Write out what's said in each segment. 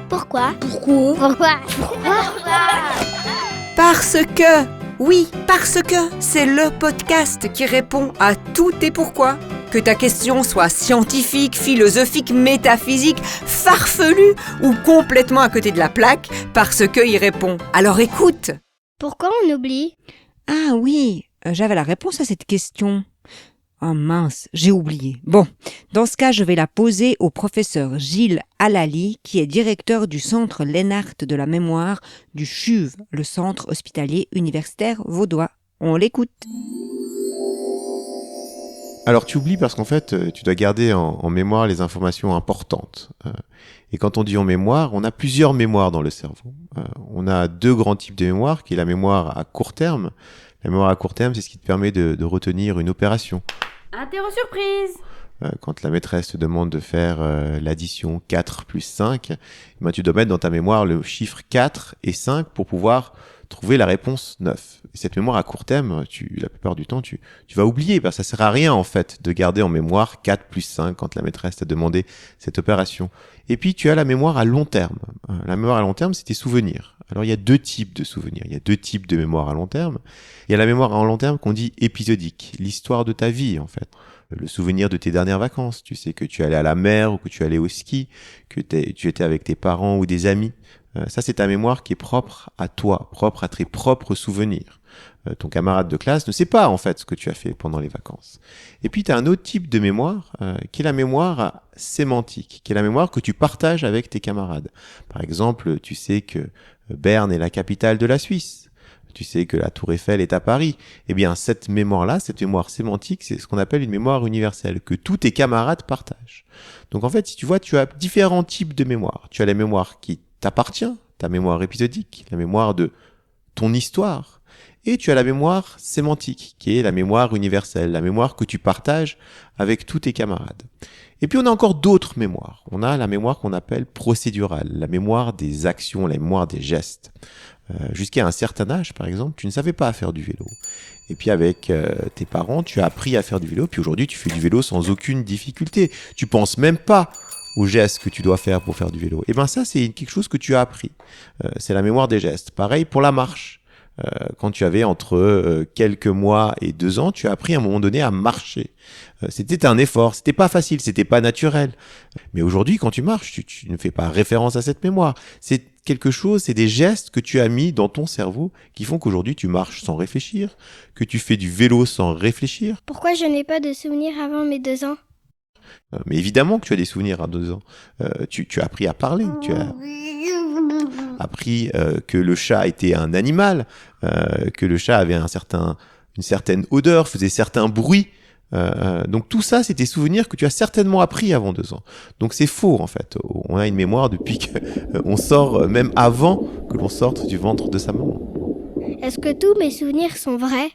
Pourquoi? Parce que, oui, parce que c'est le podcast qui répond à tout et pourquoi. Que ta question soit scientifique, philosophique, métaphysique, farfelue ou complètement à côté de la plaque, parce qu'il répond. Alors écoute. Pourquoi on oublie? Ah oui, j'avais la réponse à cette question. Ah mince, j'ai oublié. Bon, dans ce cas, je vais la poser au professeur Gilles Alali, qui est directeur du centre Lennart de la mémoire du CHUV, le centre hospitalier universitaire vaudois. On l'écoute. Alors tu oublies parce qu'en fait, tu dois garder en mémoire les informations importantes. Et quand on dit en mémoire, on a plusieurs mémoires dans le cerveau. On a deux grands types de mémoire, qui est la mémoire à court terme. La mémoire à court terme, c'est ce qui te permet de retenir une opération. Interro surprise! Quand la maîtresse te demande de faire l'addition 4 plus 5, ben, tu dois mettre dans ta mémoire le chiffre 4 et 5 pour pouvoir trouver la réponse 9. Et cette mémoire à court terme, la plupart du temps, tu vas oublier, parce que ça sert à rien en fait de garder en mémoire 4 plus 5 quand la maîtresse t'a demandé cette opération. Et puis tu as la mémoire à long terme. La mémoire à long terme, c'est tes souvenirs. Alors il y a deux types de souvenirs, il y a deux types de mémoire à long terme. Il y a la mémoire à long terme qu'on dit épisodique, l'histoire de ta vie en fait. Le souvenir de tes dernières vacances, tu sais que tu allais à la mer ou que tu allais au ski, que tu étais avec tes parents ou des amis. Ça, c'est ta mémoire qui est propre à toi, propre à tes propres souvenirs. Ton camarade de classe ne sait pas, en fait, ce que tu as fait pendant les vacances. Et puis, tu as un autre type de mémoire, qui est la mémoire sémantique, qui est la mémoire que tu partages avec tes camarades. Par exemple, tu sais que Berne est la capitale de la Suisse. Tu sais que la Tour Eiffel est à Paris. Eh bien, cette mémoire-là, cette mémoire sémantique, c'est ce qu'on appelle une mémoire universelle, que tous tes camarades partagent. Donc, en fait, si tu vois, tu as différents types de mémoire. Tu as la mémoire qui t'appartient, ta mémoire épisodique, la mémoire de ton histoire. Et tu as la mémoire sémantique, qui est la mémoire universelle, la mémoire que tu partages avec tous tes camarades. Et puis on a encore d'autres mémoires. On a la mémoire qu'on appelle procédurale, la mémoire des actions, la mémoire des gestes. Jusqu'à un certain âge, par exemple, tu ne savais pas faire du vélo. Et puis avec tes parents, tu as appris à faire du vélo. Puis aujourd'hui, tu fais du vélo sans aucune difficulté. Tu penses même pas aux gestes que tu dois faire pour faire du vélo. Et ben ça, c'est quelque chose que tu as appris. C'est la mémoire des gestes. Pareil pour la marche. Quand tu avais entre quelques mois et 2 ans, tu as appris à un moment donné à marcher. C'était un effort, c'était pas facile, c'était pas naturel. Mais aujourd'hui, quand tu marches, tu ne fais pas référence à cette mémoire. C'est quelque chose, c'est des gestes que tu as mis dans ton cerveau qui font qu'aujourd'hui tu marches sans réfléchir, que tu fais du vélo sans réfléchir. Pourquoi je n'ai pas de souvenirs avant mes 2 ans? Mais évidemment que tu as des souvenirs à 2 ans. Tu as appris à parler, tu as appris que le chat était un animal, que le chat avait une certaine odeur, faisait certains bruits. Donc tout ça, c'est des souvenirs que tu as certainement appris avant 2 ans. Donc c'est faux en fait. On a une mémoire depuis qu'on sort, même avant que l'on sorte du ventre de sa maman. Est-ce que tous mes souvenirs sont vrais?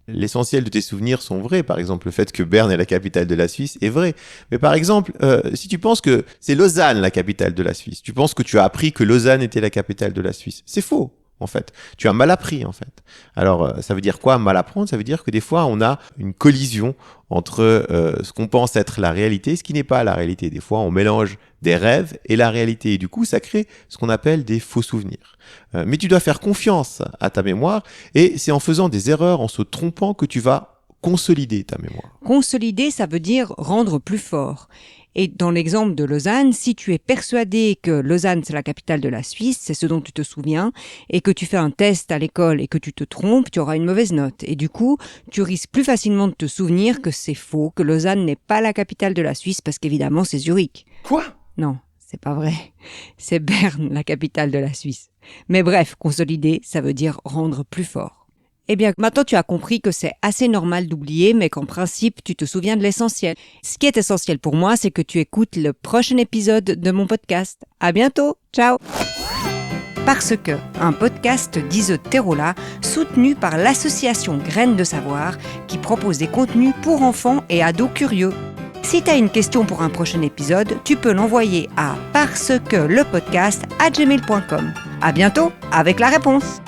L'essentiel de tes souvenirs sont vrais. Par exemple, le fait que Berne est la capitale de la Suisse est vrai. Mais par exemple, si tu penses que c'est Lausanne la capitale de la Suisse, tu penses que tu as appris que Lausanne était la capitale de la Suisse. C'est faux, en fait. Tu as mal appris, en fait. Alors, ça veut dire quoi, mal apprendre? Ça veut dire que des fois, on a une collision entre ce qu'on pense être la réalité et ce qui n'est pas la réalité. Des fois, on mélange des rêves et la réalité. Et du coup, ça crée ce qu'on appelle des faux souvenirs. Mais tu dois faire confiance à ta mémoire et c'est en faisant des erreurs, en se trompant, que tu vas consolider ta mémoire. Consolider, ça veut dire rendre plus fort. Et dans l'exemple de Lausanne, si tu es persuadé que Lausanne, c'est la capitale de la Suisse, c'est ce dont tu te souviens, et que tu fais un test à l'école et que tu te trompes, tu auras une mauvaise note. Et du coup, tu risques plus facilement de te souvenir que c'est faux, que Lausanne n'est pas la capitale de la Suisse, parce qu'évidemment, c'est Zurich. Quoi? Non, c'est pas vrai. C'est Berne, la capitale de la Suisse. Mais bref, consolider, ça veut dire rendre plus fort. Eh bien, maintenant tu as compris que c'est assez normal d'oublier, mais qu'en principe, tu te souviens de l'essentiel. Ce qui est essentiel pour moi, c'est que tu écoutes le prochain épisode de mon podcast. À bientôt. Ciao. Parce que, un podcast d'Isoterola, soutenu par l'association Graines de Savoir, qui propose des contenus pour enfants et ados curieux. Si tu as une question pour un prochain épisode, tu peux l'envoyer à parcequelepodcast@gmail.com. À bientôt avec la réponse.